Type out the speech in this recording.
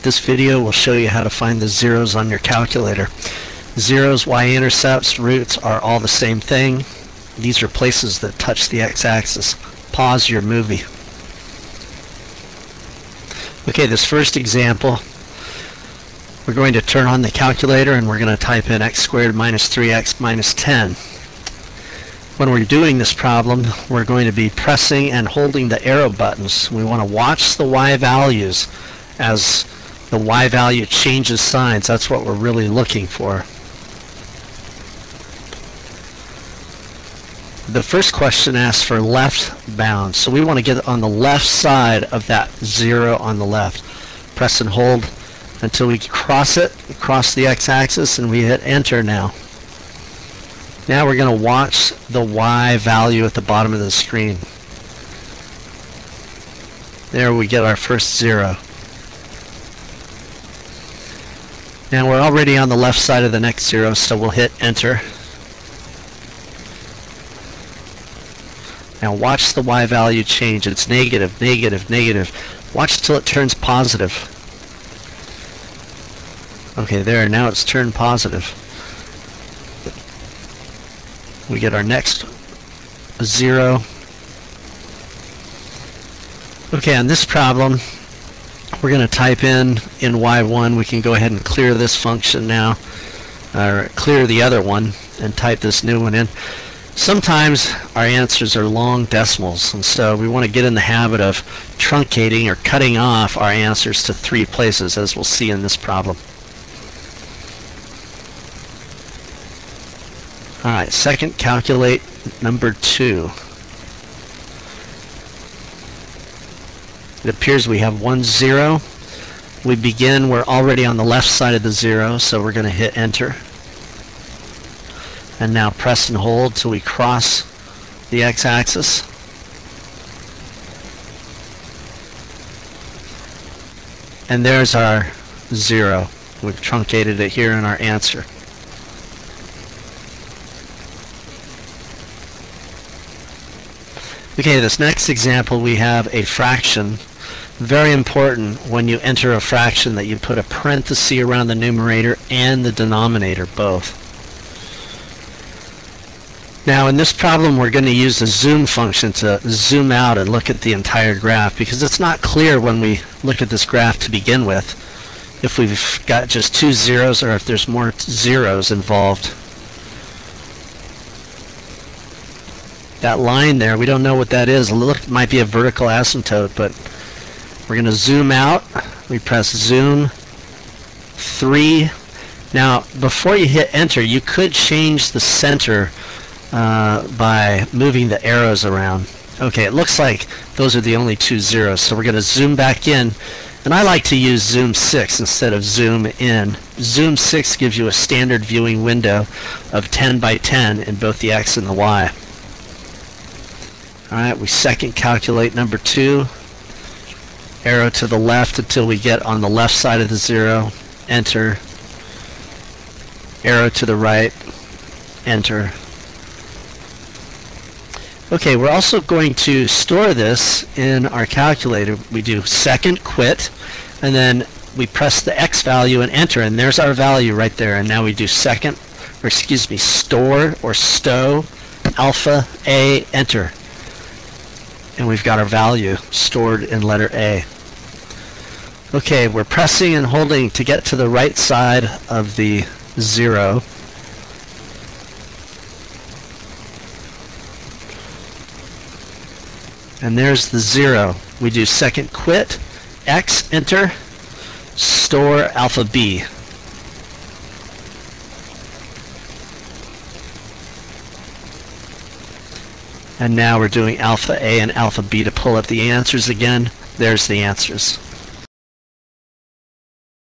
this video will show you how to find the zeros on your calculator. Zeros, y-intercepts, roots are all the same thing. These are places that touch the x-axis. Pause your movie. Okay, this first example, we're going to turn on the calculator and we're going to type in x squared minus 3x minus 10. When we're doing this problem, we're going to be pressing and holding the arrow buttons. We want to watch the y values as the y value changes signs. That's what we're really looking for. The first question asks for left bound, so we want to get on the left side of that 0 on the left. Press and hold until we cross it, across the x-axis, and we hit enter now. Now we're going to watch the y value at the bottom of the screen. There we get our first 0. Now we're already on the left side of the next 0, so we'll hit enter. Now watch the y value change. It's negative, negative, negative. Watch till it turns positive. Okay, there, now it's turned positive. We get our next 0. Okay, on this problem, we're going to type in y1. We can go ahead and clear this function now, or clear the other one, and type this new one in. Sometimes our answers are long decimals, and so we want to get in the habit of truncating or cutting off our answers to 3 places, as we'll see in this problem. Alright, second, calculate number 2. It appears we have 1 0. We begin, we're already on the left side of the 0, so we're going to hit enter. And now press and hold till we cross the x-axis. And there's our 0. We've truncated it here in our answer. Okay, this next example we have a fraction. Very important when you enter a fraction that you put a parenthesis around the numerator and the denominator both. Now in this problem we're going to use the zoom function to zoom out and look at the entire graph, because it's not clear when we look at this graph to begin with if we've got just 2 zeros or if there's more zeros involved. That line there, we don't know what that is. It might be a vertical asymptote, but we're going to zoom out. We press zoom 3. Now before you hit enter, you could change the center by moving the arrows around. Okay, it looks like those are the only 2 zeros, so we're going to zoom back in, and I like to use zoom 6 instead of zoom in. Zoom 6 gives you a standard viewing window of 10 by 10 in both the x and the y. Alright, we second calculate number 2. Arrow to the left until we get on the left side of the 0. Enter. Arrow to the right. Enter. Okay, we're also going to store this in our calculator. We do second quit, and then we press the x value and enter, and there's our value right there. And now we do second, or excuse me, store or stow, alpha, A, enter. And we've got our value stored in letter A. Okay, we're pressing and holding to get to the right side of the 0. And there's the 0. We do second quit, X, enter, store alpha B. And now we're doing alpha A and alpha B to pull up the answers again. There's the answers.